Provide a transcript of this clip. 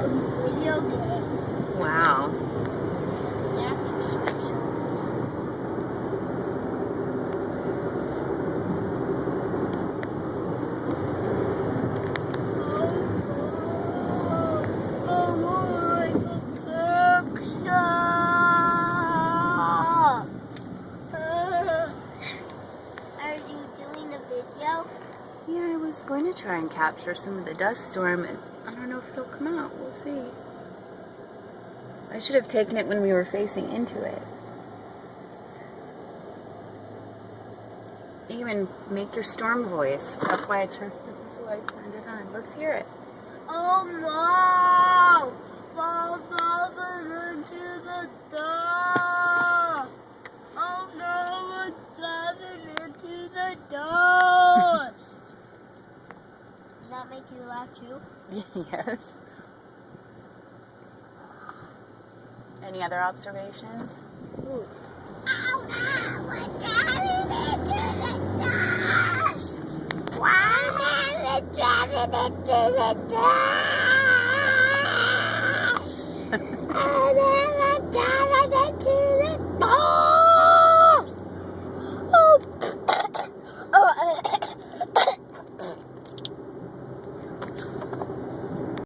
video game. Wow. Exactly special. Are you doing a video? Yeah, I was going to try and capture some of the dust storm, and I don't know if it'll come out. We'll see. I should have taken it when we were facing into it. Even make your storm voice. That's why I turned it on. Let's hear it. Oh no! Fall into the dark! Oh no, it's diving into the dust! Does that make you laugh too? Yes. Any other observations? Ooh. Oh no, we're diving into the dust! Why am I driving into the dust? Oh no!